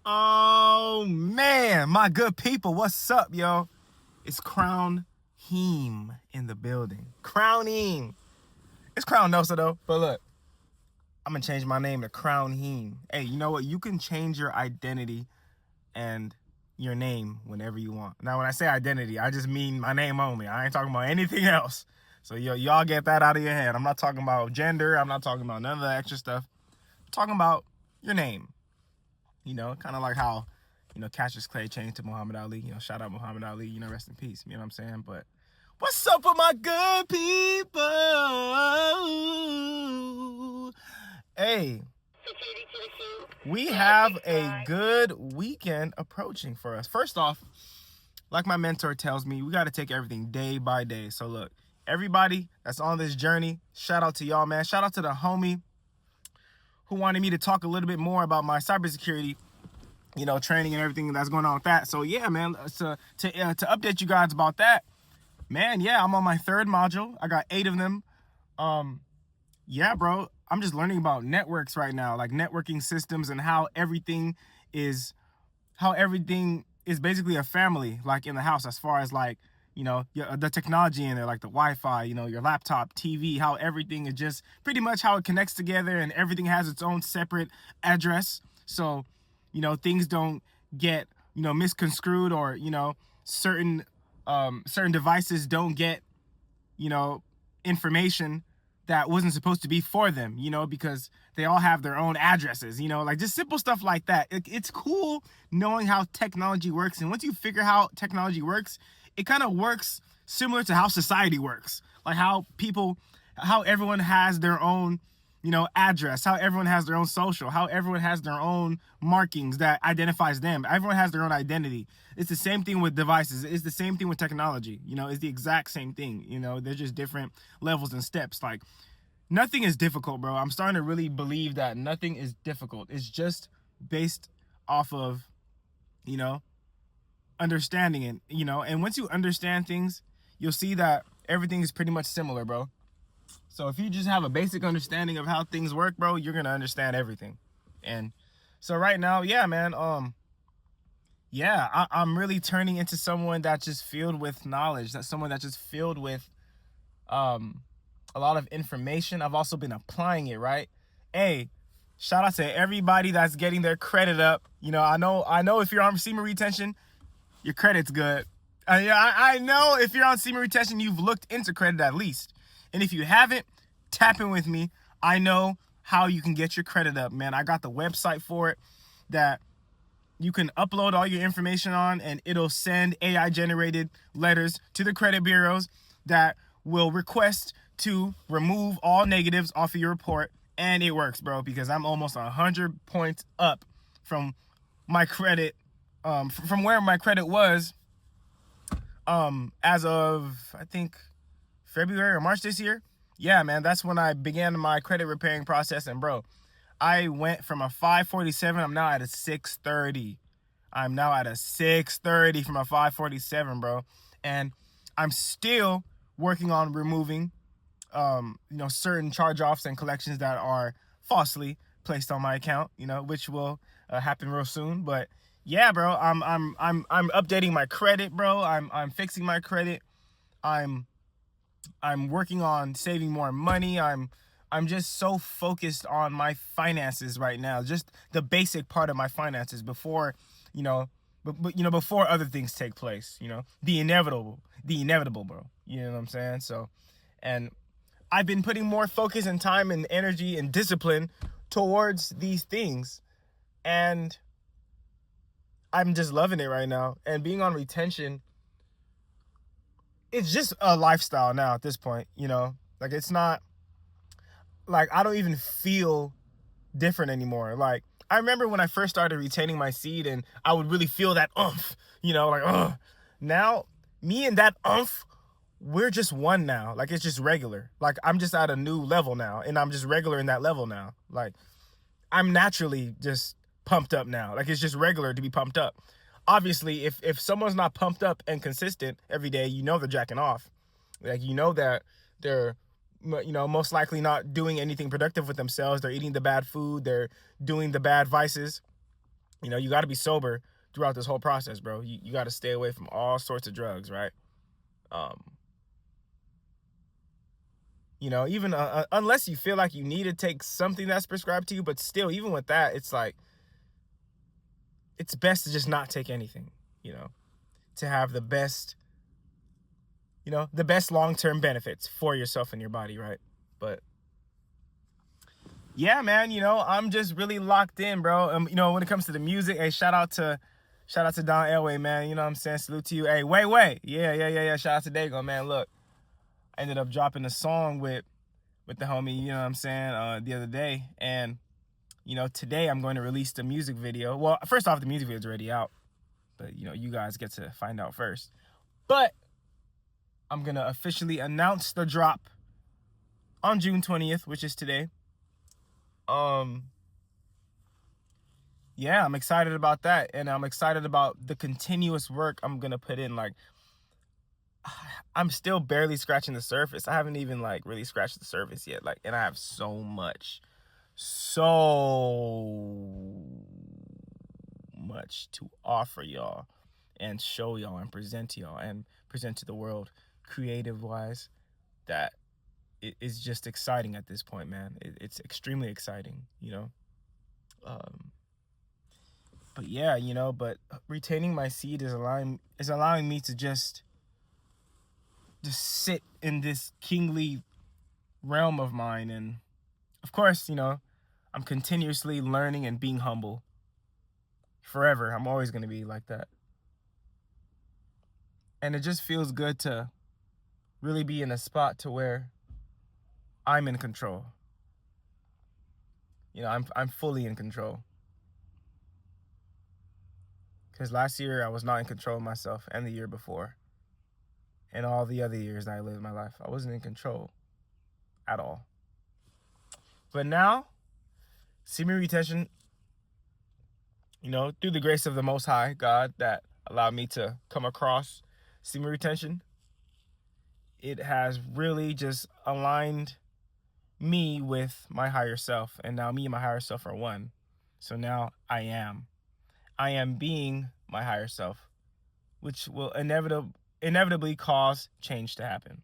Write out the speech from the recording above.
Oh man, my good people, what's up, yo? It's Crown Heem in the building. Crown Heem. It's Crown Nosa though, but look, I'm gonna change my name to Crown Heem. Hey, you know what? You can change your identity and your name whenever you want. Now, when I say identity, I just mean my name only. I ain't talking about anything else. So y'all get that out of your head. I'm not talking about gender. I'm not talking about none of the extra stuff. I'm talking about your name. You know, kind of like how, Cassius Clay changed to Muhammad Ali. Shout out Muhammad Ali. Rest in peace. You know what I'm saying? But what's up with my good people? Hey, we have a good weekend approaching for us. First off, like my mentor tells me, we got to take everything day by day. So look, everybody that's on this journey, shout out to y'all, man. Shout out to the homie who wanted me to talk a little bit more about my cybersecurity, training and everything that's going on with that. So yeah, man, to update you guys about that, man, yeah, I'm on my third module. I got 8 of them. Yeah, bro, I'm just learning about networks right now, like networking systems and how everything is basically a family, like in the house, as far as like, the technology in there, like the Wi-Fi, your laptop, TV, how everything is just pretty much how it connects together, and everything has its own separate address. So, things don't get, misconstrued, or, certain devices don't get, information that wasn't supposed to be for them, because they all have their own addresses, like just simple stuff like that. It's cool knowing how technology works. And once you figure how technology works, it kind of works similar to how society works, like how everyone has their own, address, how everyone has their own social, how everyone has their own markings that identifies them. Everyone has their own identity. It's the same thing with devices. It's the same thing with technology. It's the exact same thing. They're just different levels and steps. Like, nothing is difficult, bro. I'm starting to really believe that nothing is difficult. It's just based off of, understanding it, and once you understand things, you'll see that everything is pretty much similar, bro. So if you just have a basic understanding of how things work, bro, you're gonna understand everything. And so right now, yeah, man, I'm really turning into someone that's just filled with knowledge. That's someone that's just filled with a lot of information. I've also been applying it, right? Hey, shout out to everybody that's getting their credit up. I know if you're on SEMA retention, your credit's good. I know if you're on SEMA retention, you've looked into credit at least. And if you haven't, tap in with me. I know how you can get your credit up, man. I got the website for it that you can upload all your information on, and it'll send AI-generated letters to the credit bureaus that will request to remove all negatives off of your report. And it works, bro, because I'm almost 100 points up from my credit, from where my credit was as of, I think, February or March this year. Yeah, man, that's when I began my credit repairing process. And bro, I went from a 547. I'm now at a 630. I'm now at a 630 from a 547, bro. And I'm still working on removing, certain charge-offs and collections that are falsely placed on my account, which will happen real soon. But yeah, bro, I'm updating my credit, bro. I'm fixing my credit. I'm working on saving more money. I'm just so focused on my finances right now, just the basic part of my finances before, before other things take place, the inevitable, bro. You know what I'm saying? So, and I've been putting more focus and time and energy and discipline towards these things, and I'm just loving it right now. And being on retention, it's just a lifestyle now at this point, like it's not like I don't even feel different anymore. Like I remember when I first started retaining my seed, and I would really feel that oomph, like, ugh. Now me and that oomph, we're just one now. Like it's just regular. Like I'm just at a new level now, and I'm just regular in that level now. Like I'm naturally just pumped up now. Like it's just regular to be pumped up. Obviously, if someone's not pumped up and consistent every day, they're jacking off. Like, that they're, most likely not doing anything productive with themselves. They're eating the bad food. They're doing the bad vices. You know, you got to be sober throughout this whole process, bro. You got to stay away from all sorts of drugs, right? Um, you know, even unless you feel like you need to take something that's prescribed to you, but still, even with that, it's like, it's best to just not take anything, you know, to have the best, you know, the best long-term benefits for yourself and your body, right? But yeah, man, you know, I'm just really locked in, bro. You know, when it comes to the music, hey, shout out to Don Elway, man. You know what I'm saying? Salute to you. Hey, wait. Yeah. Shout out to Dago, man. Look, I ended up dropping a song with the homie, you know what I'm saying, the other day. And, you know, today I'm going to release the music video. Well, first off, the music video is already out. But, you know, you guys get to find out first. But I'm going to officially announce the drop on June 20th, which is today. Yeah, I'm excited about that. And I'm excited about the continuous work I'm going to put in. Like, I'm still barely scratching the surface. I haven't even, like, really scratched the surface yet. Like, and I have so much to offer y'all and show y'all and present to y'all and present to the world creative wise, that it is just exciting at this point, man. It's extremely exciting, you know. But yeah, you know, but retaining my seed is allowing me to just sit in this kingly realm of mine. And of course, you know, I'm continuously learning and being humble forever. I'm always going to be like that. And it just feels good to really be in a spot to where I'm in control. You know, I'm fully in control. Because last year I was not in control of myself, and the year before. And all the other years that I lived my life, I wasn't in control at all. But now, semen retention, you know, through the grace of the Most High God that allowed me to come across semen retention, it has really just aligned me with my higher self. And now me and my higher self are one. So now I am being my higher self, which will inevitably cause change to happen.